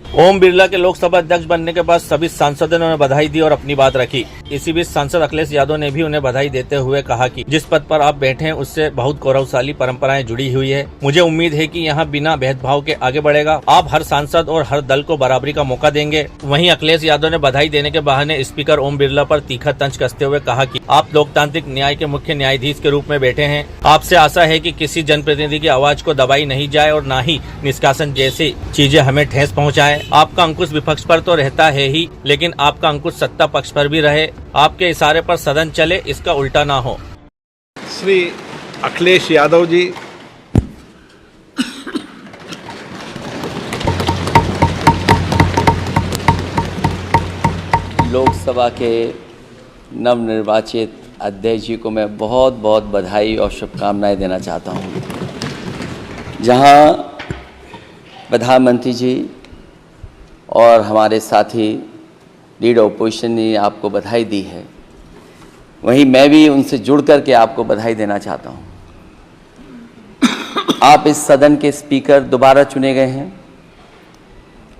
ओम बिरला के लोकसभा अध्यक्ष बनने के बाद सभी सांसदों ने बधाई दी और अपनी बात रखी। इसी बीच सांसद अखिलेश यादव ने भी उन्हें बधाई देते हुए कहा कि जिस पद पर आप बैठे हैं उससे बहुत गौरवशाली परंपराएं जुड़ी हुई है। मुझे उम्मीद है कि यहाँ बिना भेदभाव के आगे बढ़ेगा। आप हर सांसद और हर दल को बराबरी का मौका देंगे। वहीं अखिलेश यादव ने बधाई देने के बहाने स्पीकर ओम बिरला पर तीखा तंज कसते हुए कहा कि आप लोकतांत्रिक न्याय के मुख्य न्यायाधीश के रूप में बैठे हैं। आपसे आशा है कि किसी जनप्रतिनिधि की आवाज को दबाई नहीं जाए और न ही निष्कासन जैसी चीजें हमें ठेस पहुँचाए। आपका अंकुश विपक्ष पर तो रहता है ही, लेकिन आपका अंकुश सत्ता पक्ष पर भी रहे। आपके इशारे पर सदन चले, इसका उल्टा ना हो। श्री अखिलेश यादव जी, लोकसभा के नवनिर्वाचित अध्यक्ष जी को मैं बहुत बहुत बधाई और शुभकामनाएं देना चाहता हूं। जहां प्रधानमंत्री जी और हमारे साथी लीडर ओपोजिशन ने आपको बधाई दी है, वहीं मैं भी उनसे जुड़ कर के आपको बधाई देना चाहता हूं। आप इस सदन के स्पीकर दोबारा चुने गए हैं।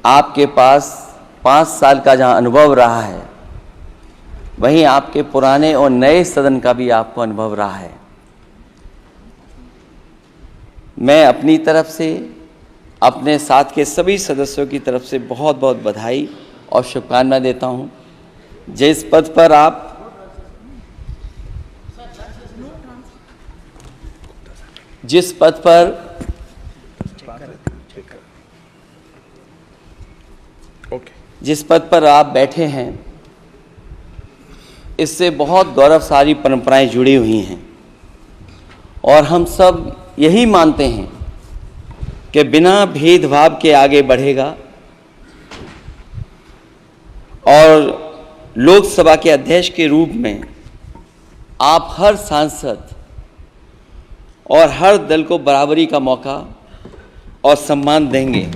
आपके पास 5 साल का जहां अनुभव रहा है, वहीं आपके पुराने और नए सदन का भी आपको अनुभव रहा है। मैं अपनी तरफ से, अपने साथ के सभी सदस्यों की तरफ से बहुत बहुत बधाई और शुभकामनाएं देता हूं। जिस पद पर आप जिस पद पर आप बैठे हैं, इससे बहुत गौरवशाली परंपराएं जुड़ी हुई हैं और हम सब यही मानते हैं कि बिना भेदभाव के आगे बढ़ेगा और लोकसभा के अध्यक्ष के रूप में आप हर सांसद और हर दल को बराबरी का मौका और सम्मान देंगे।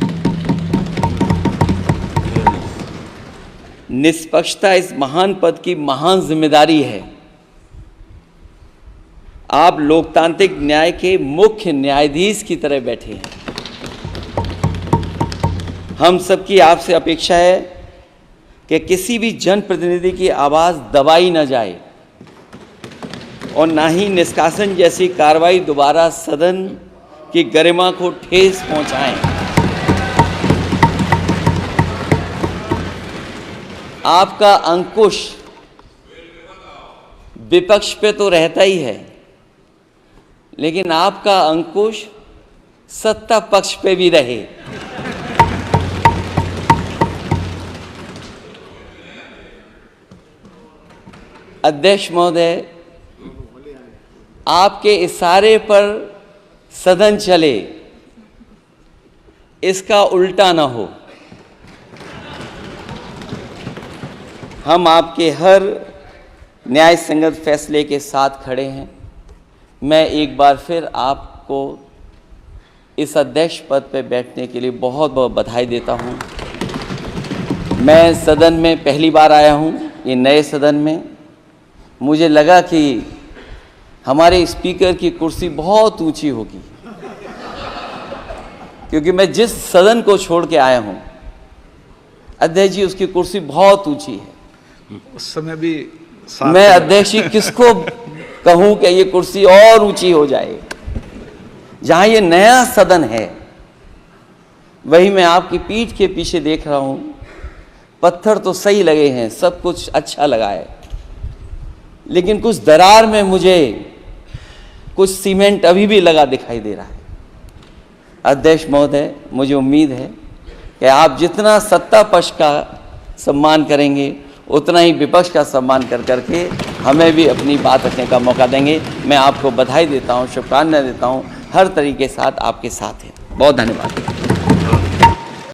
निष्पक्षता इस महान पद की महान जिम्मेदारी है। आप लोकतांत्रिक न्याय के मुख्य न्यायाधीश की तरह बैठे हैं। हम सबकी आपसे अपेक्षा है कि किसी भी जनप्रतिनिधि की आवाज़ दबाई न जाए और ना ही निष्कासन जैसी कार्रवाई दोबारा सदन की गरिमा को ठेस पहुंचाएं। आपका अंकुश विपक्ष पे तो रहता ही है, लेकिन आपका अंकुश सत्ता पक्ष पे भी रहे। अध्यक्ष महोदय, आपके इशारे पर सदन चले, इसका उल्टा ना हो। हम आपके हर न्याय संगत फैसले के साथ खड़े हैं। मैं एक बार फिर आपको इस अध्यक्ष पद पर बैठने के लिए बहुत बहुत बधाई देता हूं। मैं सदन में पहली बार आया हूं, ये नए सदन में। मुझे लगा कि हमारे स्पीकर की कुर्सी बहुत ऊंची होगी, क्योंकि मैं जिस सदन को छोड़ के आया हूं, अध्यक्ष जी, उसकी कुर्सी बहुत ऊंची है। उस समय भी मैं अध्यक्ष जी किसको कहूं कि ये कुर्सी और ऊंची हो जाए। जहां ये नया सदन है, वही मैं आपकी पीठ के पीछे देख रहा हूं, पत्थर तो सही लगे हैं, सब कुछ अच्छा लगा है, लेकिन कुछ दरार में मुझे कुछ सीमेंट अभी भी लगा दिखाई दे रहा है। अध्यक्ष महोदय, मुझे उम्मीद है कि आप जितना सत्ता पक्ष का सम्मान करेंगे, उतना ही विपक्ष का सम्मान कर करके हमें भी अपनी बात रखने का मौका देंगे। मैं आपको बधाई देता हूं, शुभकामनाएं देता हूं, हर तरीके के साथ आपके साथ हैं। बहुत धन्यवाद।